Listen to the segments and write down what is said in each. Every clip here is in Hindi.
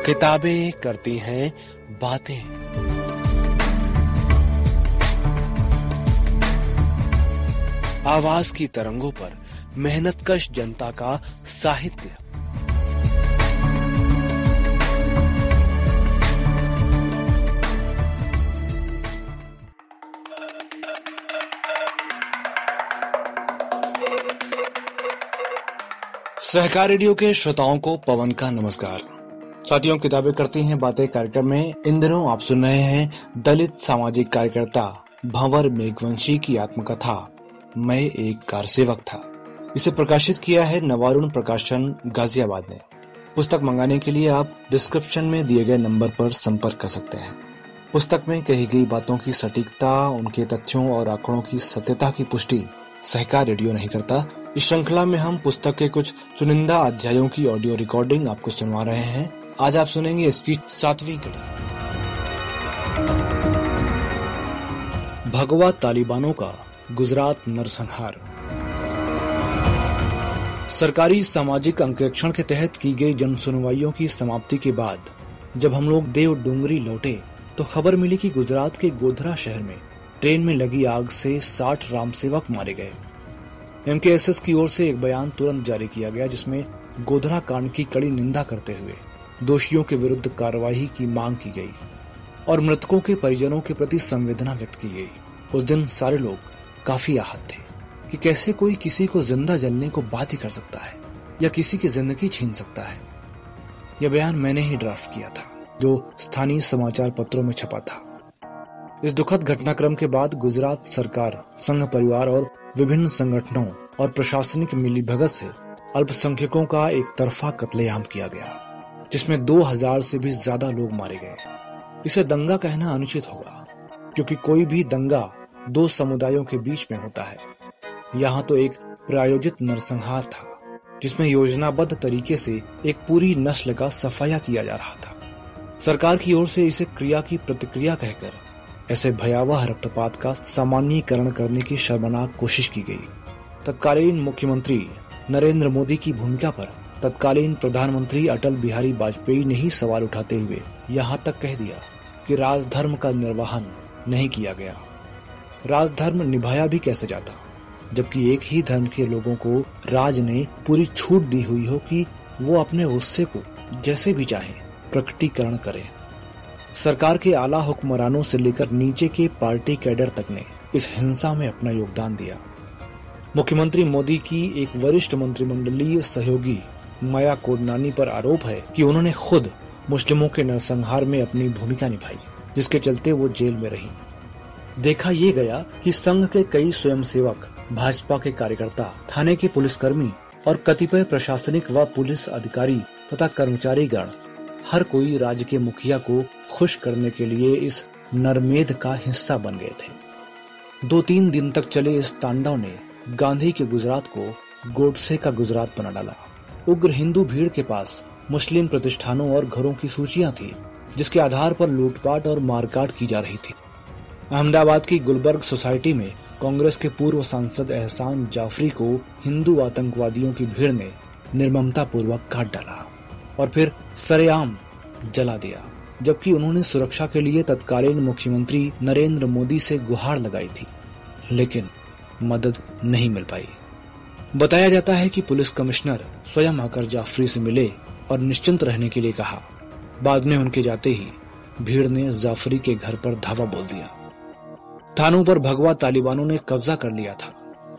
किताबें करती हैं बातें। आवाज की तरंगों पर मेहनतकश जनता का साहित्य। सहकार रेडियो के श्रोताओं को पवन का नमस्कार। साथियों, किताबें करती हैं बातें कार्यक्रम में इन दिनों आप सुन रहे हैं दलित सामाजिक कार्यकर्ता भंवर मेघवंशी की आत्मकथा मैं एक कार सेवक था। इसे प्रकाशित किया है नवारुण प्रकाशन गाजियाबाद ने। पुस्तक मंगाने के लिए आप डिस्क्रिप्शन में दिए गए नंबर पर संपर्क कर सकते हैं। पुस्तक में कही गई बातों की सटीकता, उनके तथ्यों और आंकड़ों की सत्यता की पुष्टि सहकार रेडियो नहीं करता। इस श्रृंखला में हम पुस्तक के कुछ चुनिंदा अध्यायों की ऑडियो रिकॉर्डिंग आपको सुनवा रहे हैं। आज आप सुनेंगे इसकी 7वीं कड़ी। भगवा तालिबानों का गुजरात नरसंहार। सरकारी सामाजिक अंकेक्षण के तहत की गई जन सुनवाइयों की समाप्ति के बाद जब हम लोग देव डूंगरी लौटे तो खबर मिली कि गुजरात के गोधरा शहर में ट्रेन में लगी आग से 60 रामसेवक मारे गए। एमकेएसएस की ओर से एक बयान तुरंत जारी किया गया जिसमें गोधरा कांड की कड़ी निंदा करते हुए दोषियों के विरुद्ध कार्रवाई की मांग की गई और मृतकों के परिजनों के प्रति संवेदना व्यक्त की गई। उस दिन सारे लोग काफी आहत थे कि कैसे कोई किसी को जिंदा जलने को बाध्य कर सकता है या किसी की जिंदगी छीन सकता है। यह बयान मैंने ही ड्राफ्ट किया था जो स्थानीय समाचार पत्रों में छपा था। इस दुखद घटनाक्रम के बाद गुजरात सरकार, संघ परिवार और विभिन्न संगठनों और प्रशासनिक मिलीभगत से अल्पसंख्यकों का एक तरफा कत्लेआम किया गया जिसमें 2000 से भी ज्यादा लोग मारे गए। इसे दंगा कहना अनुचित होगा क्योंकि कोई भी दंगा दो समुदायों के बीच में होता है। यहाँ तो एक प्रायोजित नरसंहार था जिसमें योजनाबद्ध तरीके से एक पूरी नस्ल का सफाया किया जा रहा था। सरकार की ओर से इसे क्रिया की प्रतिक्रिया कहकर ऐसे भयावह रक्तपात का सामान्यीकरण करने की शर्मनाक कोशिश की गई। तत्कालीन मुख्यमंत्री नरेंद्र मोदी की भूमिका पर तत्कालीन प्रधानमंत्री अटल बिहारी वाजपेयी ने ही सवाल उठाते हुए यहाँ तक कह दिया कि राजधर्म का निर्वहन नहीं किया गया। राजधर्म निभाया भी कैसे जाता जबकि एक ही धर्म के लोगों को राज ने पूरी छूट दी हुई हो कि वो अपने गुस्से को जैसे भी चाहे प्रकटीकरण करें। सरकार के आला हुक्मरानों से लेकर नीचे के पार्टी कैडर तक ने इस हिंसा में अपना योगदान दिया। मुख्यमंत्री मोदी की एक वरिष्ठ मंत्रिमंडलीय सहयोगी माया कोडनानी पर आरोप है कि उन्होंने खुद मुस्लिमों के नरसंहार में अपनी भूमिका निभाई जिसके चलते वो जेल में रही। देखा ये गया कि संघ के कई स्वयंसेवक, भाजपा के कार्यकर्ता, थाने के पुलिसकर्मी और कतिपय प्रशासनिक व पुलिस अधिकारी तथा कर्मचारीगण हर कोई राज्य के मुखिया को खुश करने के लिए इस नरमेध का हिस्सा बन गए थे। 2-3 दिन तक चले इस तांडव ने गांधी के गुजरात को गोडसे का गुजरात बना डाला। उग्र हिंदू भीड़ के पास मुस्लिम प्रतिष्ठानों और घरों की सूचियां थी जिसके आधार पर लूटपाट और मारकाट की जा रही थी। अहमदाबाद की गुलबर्ग सोसाइटी में कांग्रेस के पूर्व सांसद एहसान जाफरी को हिंदू आतंकवादियों की भीड़ ने निर्ममता पूर्वक काट डाला और फिर सरेआम जला दिया, जबकि उन्होंने सुरक्षा के लिए तत्कालीन मुख्यमंत्री नरेंद्र मोदी से गुहार लगाई थी, लेकिन मदद नहीं मिल पाई। बताया जाता है कि पुलिस कमिश्नर स्वयं आकर जाफरी से मिले और निश्चिंत रहने के लिए कहा। बाद में उनके जाते ही भीड़ ने जाफरी के घर पर धावा बोल दिया। थानों पर भगवा तालिबानों ने कब्जा कर लिया था।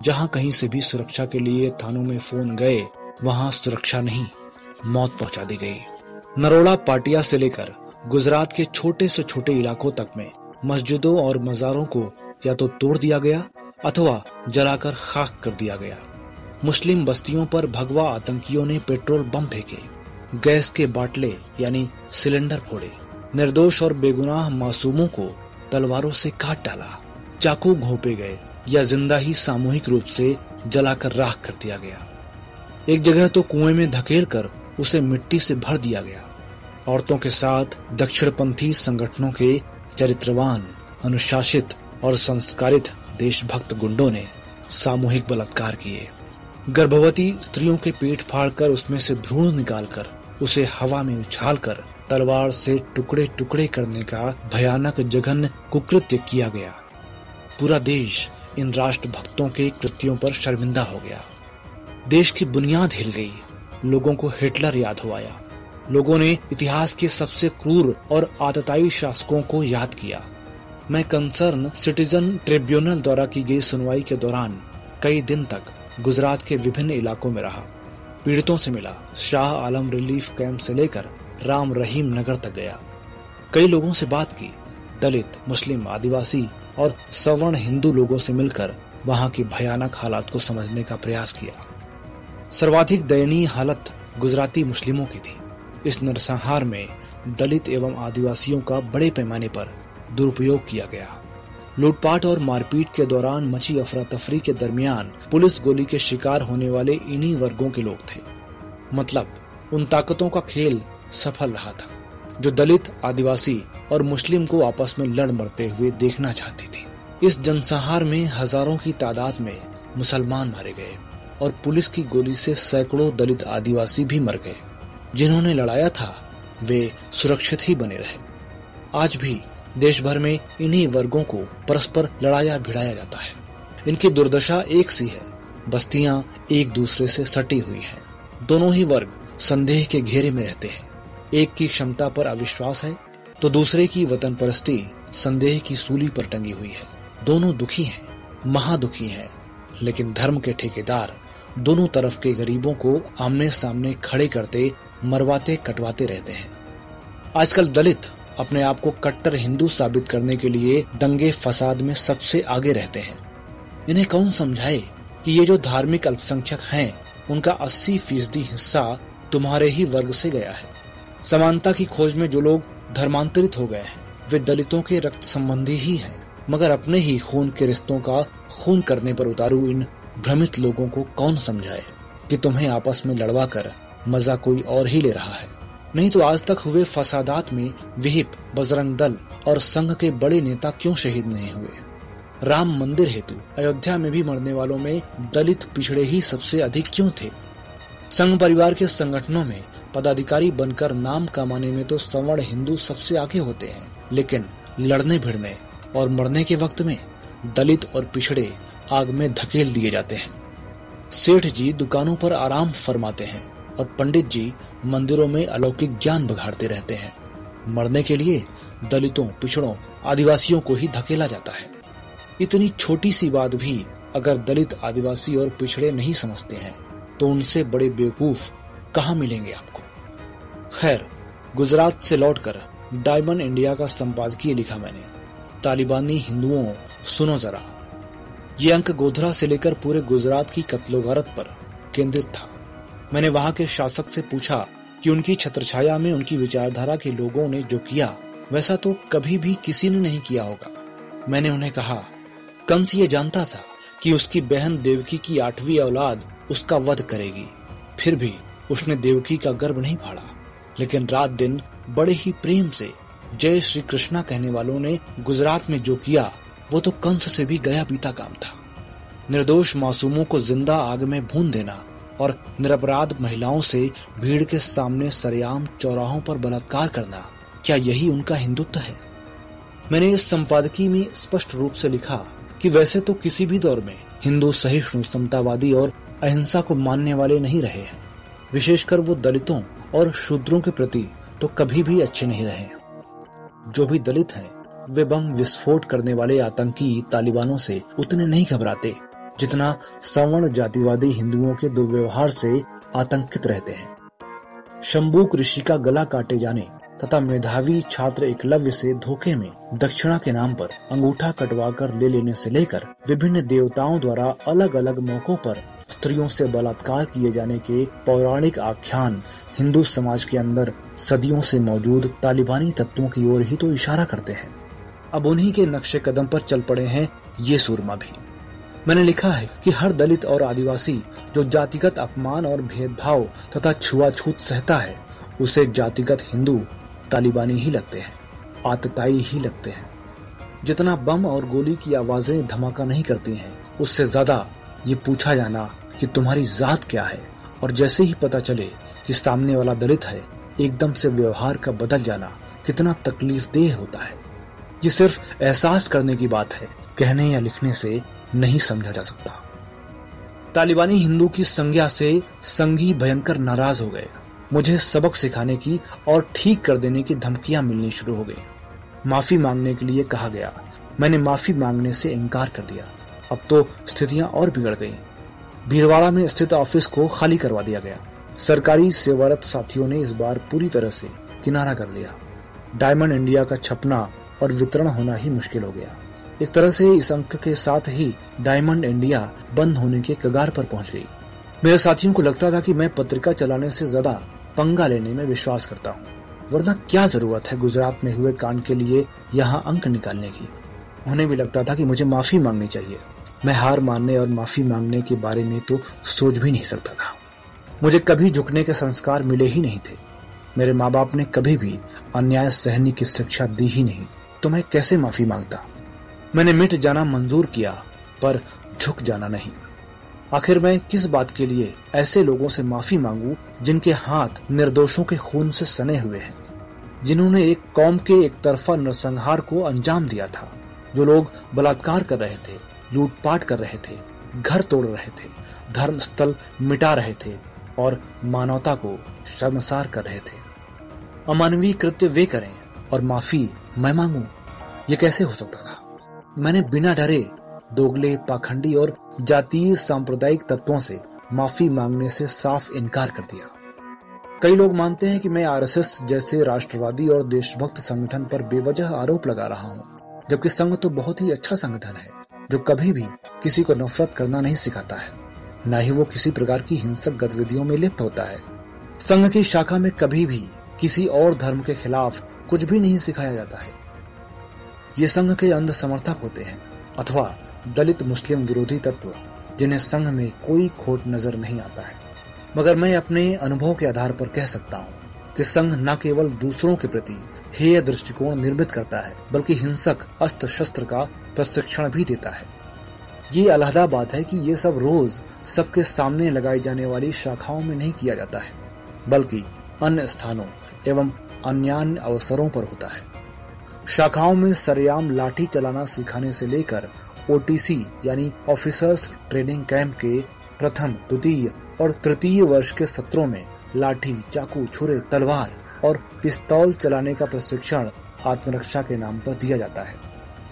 जहां कहीं से भी सुरक्षा के लिए थानों में फोन गए वहां सुरक्षा नहीं, मौत पहुंचा दी गई। नरोड़ा पाटिया से लेकर गुजरात के छोटे से छोटे इलाकों तक में मस्जिदों और मजारों को या तो तोड़ दिया गया अथवा जलाकर खाक कर दिया गया। मुस्लिम बस्तियों पर भगवा आतंकियों ने पेट्रोल बम फेंके, गैस के बाटले यानी सिलेंडर फोड़े, निर्दोष और बेगुनाह मासूमों को तलवारों से काट डाला, चाकू घोंपे गए या जिंदा ही सामूहिक रूप से जलाकर राख कर दिया गया। एक जगह तो कुएं में धकेल कर उसे मिट्टी से भर दिया गया। औरतों के साथ दक्षिणपंथी संगठनों के चरित्रवान, अनुशासित और संस्कारित देशभक्त गुंडों ने सामूहिक बलात्कार किए। गर्भवती स्त्रियों के पेट फाड़कर उसमें से भ्रूण निकालकर उसे हवा में उछालकर तलवार से टुकड़े टुकड़े करने का भयानक जघन्य कुकृत्य किया गया। पूरा देश इन राष्ट्रभक्तों के कृत्यों पर शर्मिंदा हो गया। देश की बुनियाद हिल गई। लोगों को हिटलर याद हो आया। लोगों ने इतिहास के सबसे क्रूर और आतताई शासकों को याद किया। मैं कंसर्न सिटीजन ट्रिब्यूनल द्वारा की गई सुनवाई के दौरान कई दिन तक गुजरात के विभिन्न इलाकों में रहा। पीड़ितों से मिला। शाह आलम रिलीफ कैंप से लेकर राम रहीम नगर तक गया। कई लोगों से बात की। दलित, मुस्लिम, आदिवासी और सवर्ण हिंदू लोगों से मिलकर वहां की भयानक हालात को समझने का प्रयास किया। सर्वाधिक दयनीय हालत गुजराती मुस्लिमों की थी। इस नरसंहार में दलित एवं आदिवासियों का बड़े पैमाने पर दुरुपयोग किया गया। लूटपाट और मारपीट के दौरान मची अफरा तफरी के दरमियान पुलिस गोली के शिकार होने वाले इन्हीं वर्गों के लोग थे। मतलब उन ताकतों का खेल सफल रहा था जो दलित, आदिवासी और मुस्लिम को आपस में लड़ मरते हुए देखना चाहती थी। इस जनसंहार में हजारों की तादाद में मुसलमान मारे गए और पुलिस की गोली से सैकड़ों दलित आदिवासी भी मर गए। जिन्होंने लड़ाया था वे सुरक्षित ही बने रहे। आज भी देश भर में इन्हीं वर्गों को परस्पर लड़ाया भिड़ाया जाता है। इनकी दुर्दशा एक सी है। बस्तियां एक दूसरे से सटी हुई हैं। दोनों ही वर्ग संदेह के घेरे में रहते हैं। एक की क्षमता पर अविश्वास है तो दूसरे की वतन परस्ती संदेह की सूली पर टंगी हुई है। दोनों दुखी हैं, महादुखी हैं, लेकिन धर्म के ठेकेदार दोनों तरफ के गरीबों को आमने सामने खड़े करते, मरवाते कटवाते रहते हैं। आजकल दलित अपने आप को कट्टर हिंदू साबित करने के लिए दंगे फसाद में सबसे आगे रहते हैं। इन्हें कौन समझाए कि ये जो धार्मिक अल्पसंख्यक हैं, उनका 80% हिस्सा तुम्हारे ही वर्ग से गया है। समानता की खोज में जो लोग धर्मांतरित हो गए हैं वे दलितों के रक्त संबंधी ही हैं, मगर अपने ही खून के रिश्तों का खून करने पर उतारू इन भ्रमित लोगों को कौन समझाए कि तुम्हें आपस में लड़वा कर मजा कोई और ही ले रहा है। नहीं तो आज तक हुए फसादात में विहिप, बजरंग दल और संघ के बड़े नेता क्यों शहीद नहीं हुए? राम मंदिर हेतु अयोध्या में भी मरने वालों में दलित पिछड़े ही सबसे अधिक क्यों थे? संघ परिवार के संगठनों में पदाधिकारी बनकर नाम कमाने में तो सवर्ण हिंदू सबसे आगे होते हैं, लेकिन लड़ने भिड़ने और मरने के वक्त में दलित और पिछड़े आग में धकेल दिए जाते हैं। सेठ जी दुकानों पर आराम फरमाते हैं और पंडित जी मंदिरों में अलौकिक ज्ञान बघाड़ते रहते हैं। मरने के लिए दलितों, पिछड़ों, आदिवासियों को ही धकेला जाता है। इतनी छोटी सी बात भी अगर दलित, आदिवासी और पिछड़े नहीं समझते हैं तो उनसे बड़े बेवकूफ कहाँ मिलेंगे आपको। खैर, गुजरात से लौटकर डायमंड इंडिया का संपादकीय लिखा मैंने। तालिबानी हिंदुओं सुनो जरा। ये अंक गोधरा से लेकर पूरे गुजरात की कत्लोगारत पर केंद्रित था। मैंने वहां के शासक से पूछा कि उनकी छत्रछाया में उनकी विचारधारा के लोगों ने जो किया वैसा तो कभी भी किसी ने नहीं किया होगा। मैंने उन्हें कहा, कंस ये जानता था कि उसकी बहन देवकी की 8वीं औलाद उसका वध करेगी, फिर भी उसने देवकी का गर्भ नहीं फाड़ा। लेकिन रात दिन बड़े ही प्रेम से जय श्री कृष्णा कहने वालों ने गुजरात में जो किया वो तो कंस से भी गया बीता काम था। निर्दोष मासूमों को जिंदा आग में भून देना और निरपराध महिलाओं से भीड़ के सामने सरेआम चौराहों पर बलात्कार करना, क्या यही उनका हिंदुत्व है? मैंने इस संपादकीय में स्पष्ट रूप से लिखा कि वैसे तो किसी भी दौर में हिंदू सहिष्णु, समतावादी और अहिंसा को मानने वाले नहीं रहे हैं। विशेषकर वो दलितों और शूद्रों के प्रति तो कभी भी अच्छे नहीं रहे। जो भी दलित हैं वे बम विस्फोट करने वाले आतंकी तालिबानों से उतने नहीं घबराते जितना सवर्ण जातिवादी हिंदुओं के दुर्व्यवहार से आतंकित रहते हैं। शंबूक ऋषि का गला काटे जाने तथा मेधावी छात्र एकलव्य से धोखे में दक्षिणा के नाम पर अंगूठा कटवा कर ले लेने से लेकर विभिन्न देवताओं द्वारा अलग अलग मौकों पर स्त्रियों से बलात्कार किए जाने के पौराणिक आख्यान हिंदू समाज के अंदर सदियों से मौजूद तालिबानी तत्वों की ओर ही तो इशारा करते हैं। अब उन्हीं के नक्शे कदम पर चल पड़े हैं ये सूरमा भी। मैंने लिखा है कि हर दलित और आदिवासी जो जातिगत अपमान और भेदभाव तथा छुआछूत सहता है उसे जातिगत हिंदू तालिबानी ही लगते हैं, आतताई ही लगते हैं। जितना बम और गोली की आवाजें धमाका नहीं करती हैं, उससे ज्यादा ये पूछा जाना कि तुम्हारी जात क्या है, और जैसे ही पता चले कि सामने वाला दलित है एकदम से व्यवहार का बदल जाना कितना तकलीफदेह होता है, ये सिर्फ एहसास करने की बात है, कहने या लिखने से नहीं समझा जा सकता। तालिबानी हिंदू की संज्ञा से संघी भयंकर नाराज हो गए। मुझे सबक सिखाने की और ठीक कर देने की धमकियां मिलनी शुरू हो गई। माफी मांगने के लिए कहा गया। मैंने माफी मांगने से इनकार कर दिया। अब तो स्थितियां और बिगड़ गईं। भीलवाड़ा में स्थित ऑफिस को खाली करवा दिया गया। सरकारी सेवारत साथियों ने इस बार पूरी तरह से किनारा कर लिया। डायमंड इंडिया का छपना और वितरण होना ही मुश्किल हो गया। एक तरह से इस अंक के साथ ही डायमंड इंडिया बंद होने के कगार पर पहुंच गई। मेरे साथियों को लगता था कि मैं पत्रिका चलाने से ज्यादा पंगा लेने में विश्वास करता हूँ, वरना क्या जरूरत है गुजरात में हुए कांड के लिए यहाँ अंक निकालने की। उन्हें भी लगता था कि मुझे माफी मांगनी चाहिए। मैं हार मानने और माफी मांगने के बारे में तो सोच भी नहीं सकता था। मुझे कभी झुकने के संस्कार मिले ही नहीं थे। मेरे माँ बाप ने कभी भी अन्याय सहने की शिक्षा दी ही नहीं, तो मैं कैसे माफी मांगता। मैंने मिट जाना मंजूर किया, पर झुक जाना नहीं। आखिर मैं किस बात के लिए ऐसे लोगों से माफी मांगू जिनके हाथ निर्दोषों के खून से सने हुए हैं, जिन्होंने एक कौम के एक तरफा नरसंहार को अंजाम दिया था, जो लोग बलात्कार कर रहे थे, लूटपाट कर रहे थे, घर तोड़ रहे थे, धर्म स्थल मिटा रहे थे और मानवता को शर्मसार कर रहे थे। अमानवीय कृत्य वे करें और माफी मैं मांगू, ये कैसे हो सकता था। मैंने बिना डरे दोगले, पाखंडी और जातीय सांप्रदायिक तत्वों से माफी मांगने से साफ इनकार कर दिया। कई लोग मानते हैं कि मैं आरएसएस जैसे राष्ट्रवादी और देशभक्त संगठन पर बेवजह आरोप लगा रहा हूँ, जबकि संघ तो बहुत ही अच्छा संगठन है जो कभी भी किसी को नफरत करना नहीं सिखाता है, न ही वो किसी प्रकार की हिंसक गतिविधियों में लिप्त होता है। संघ की शाखा में कभी भी किसी और धर्म के खिलाफ कुछ भी नहीं सिखाया जाता है। ये संघ के अंध समर्थक होते हैं अथवा दलित मुस्लिम विरोधी तत्व, जिन्हें संघ में कोई खोट नजर नहीं आता है। मगर मैं अपने अनुभव के आधार पर कह सकता हूँ कि संघ न केवल दूसरों के प्रति हेय दृष्टिकोण निर्मित करता है, बल्कि हिंसक अस्त्र शस्त्र का प्रशिक्षण भी देता है। ये अलहदा बात है कि ये सब रोज सबके सामने लगाई जाने वाली शाखाओं में नहीं किया जाता है, बल्कि अन्य स्थानों एवं अन्य अवसरों पर होता है। शाखाओं में सरेआम लाठी चलाना सिखाने से लेकर ओटीसी यानी ऑफिसर्स ट्रेनिंग कैंप के प्रथम, द्वितीय और तृतीय वर्ष के सत्रों में लाठी, चाकू, छुरे, तलवार और पिस्तौल चलाने का प्रशिक्षण आत्मरक्षा के नाम पर दिया जाता है।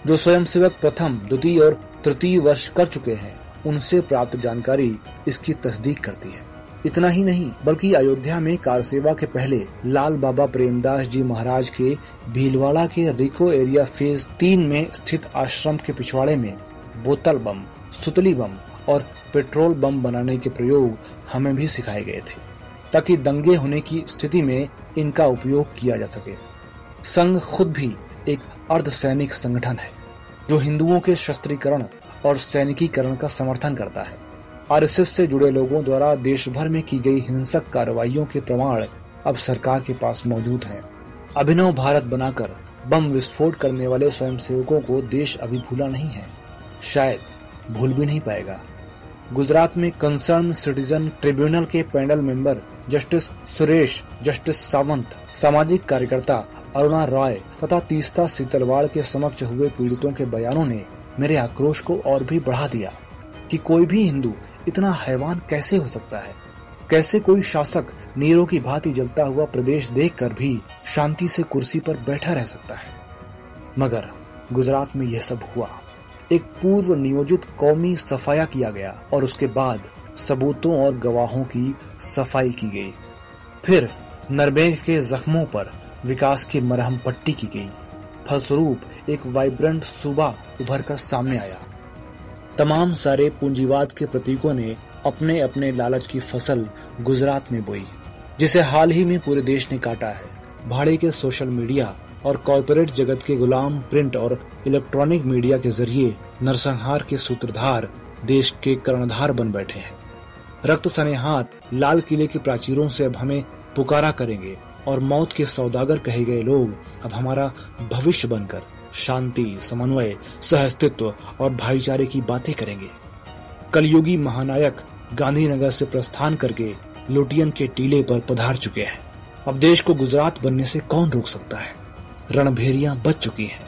जो स्वयंसेवक प्रथम, द्वितीय और तृतीय वर्ष कर चुके हैं, उनसे प्राप्त जानकारी इसकी तस्दीक करती है। इतना ही नहीं, बल्कि अयोध्या में कार सेवा के पहले लाल बाबा प्रेमदास जी महाराज के भीलवाड़ा के रिको एरिया फेज 3 में स्थित आश्रम के पिछवाड़े में बोतल बम, सुतली बम और पेट्रोल बम बनाने के प्रयोग हमें भी सिखाए गए थे, ताकि दंगे होने की स्थिति में इनका उपयोग किया जा सके। संघ खुद भी एक अर्धसैनिक संगठन है जो हिंदुओं के शस्त्रीकरण और सैनिकीकरण का समर्थन करता है। आरएसएस से जुड़े लोगों द्वारा देश भर में की गई हिंसक कार्रवाइयों के प्रमाण अब सरकार के पास मौजूद हैं। अभिनव भारत बनाकर बम विस्फोट करने वाले स्वयंसेवकों को देश अभी भूला नहीं है, शायद भूल भी नहीं पाएगा। गुजरात में कंसर्न सिटीजन ट्रिब्यूनल के panel member justice Suresh, justice Sawant, सामाजिक कार्यकर्ता अरुणा रॉय तथा तीस्ता सीतलवाड़ के समक्ष हुए पीड़ितों के बयानों ने मेरे आक्रोश को और भी बढ़ा दिया कि कोई भी हिंदू इतना हैवान कैसे हो सकता है। कैसे कोई शासक नीरों की भांति जलता हुआ प्रदेश देखकर भी शांति से कुर्सी पर बैठा रह सकता है। मगर गुजरात में यह सब हुआ। एक पूर्व नियोजित कौमी सफाया किया गया और उसके बाद सबूतों और गवाहों की सफाई की गई। फिर नरमेघ के जख्मों पर विकास की मरहम पट्टी की गई। फलस्वरूप एक वाइब्रेंट सूबा उभर कर सामने आया। तमाम सारे पूंजीवाद के प्रतीकों ने अपने अपने लालच की फसल गुजरात में बोई, जिसे हाल ही में पूरे देश ने काटा है। भाड़े के सोशल मीडिया और कॉर्पोरेट जगत के गुलाम प्रिंट और इलेक्ट्रॉनिक मीडिया के जरिए नरसंहार के सूत्रधार देश के कर्णधार बन बैठे हैं। रक्त सने हाथ लाल किले के प्राचीरों से अब हमें पुकारा करेंगे और मौत के सौदागर कहे गए लोग अब हमारा भविष्य बनकर शांति, समन्वय, सहअस्तित्व और भाईचारे की बातें करेंगे। कलयुगी महानायक गांधीनगर से प्रस्थान करके लुटियन के टीले पर पधार चुके हैं। अब देश को गुजरात बनने से कौन रोक सकता है? रणभेरियां बज चुकी हैं,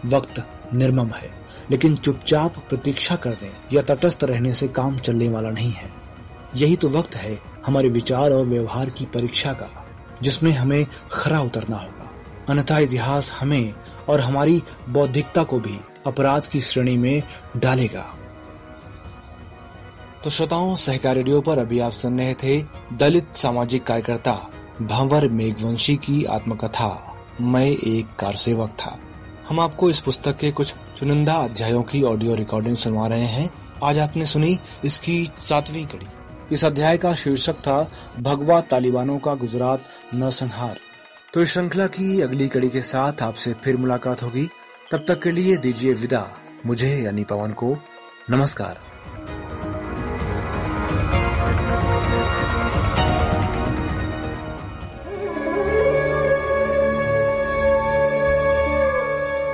वक्त निर्मम है, लेकिन चुपचाप प्रतीक्षा कर दें या तटस्थ रहने से काम चलने वाला नहीं है। यही तो वक्त है हमारे विचार और व्यवहार की परीक्षा का, जिसमें हमें खरा उतरना होगा, अन्यथा इतिहास हमें और हमारी बौद्धिकता को भी अपराध की श्रेणी में डालेगा। तो श्रोताओं, सहकार रेडियो पर अभी आप सुन रहे थे दलित सामाजिक कार्यकर्ता भंवर मेघवंशी की आत्मकथा मैं एक कार सेवक था। हम आपको इस पुस्तक के कुछ चुनिंदा अध्यायों की ऑडियो रिकॉर्डिंग सुनवा रहे हैं। आज आपने सुनी इसकी 7वीं कड़ी। इस अध्याय का शीर्षक था भगवा तालिबानों का गुजरात नरसंहार। तो इस श्रृंखला की अगली कड़ी के साथ आपसे फिर मुलाकात होगी। तब तक के लिए दीजिए विदा मुझे यानी पवन को। नमस्कार।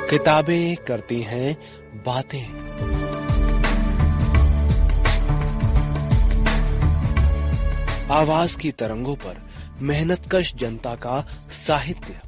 किताबें करती हैं बातें। आवाज की तरंगों पर मेहनतकश जनता का साहित्य।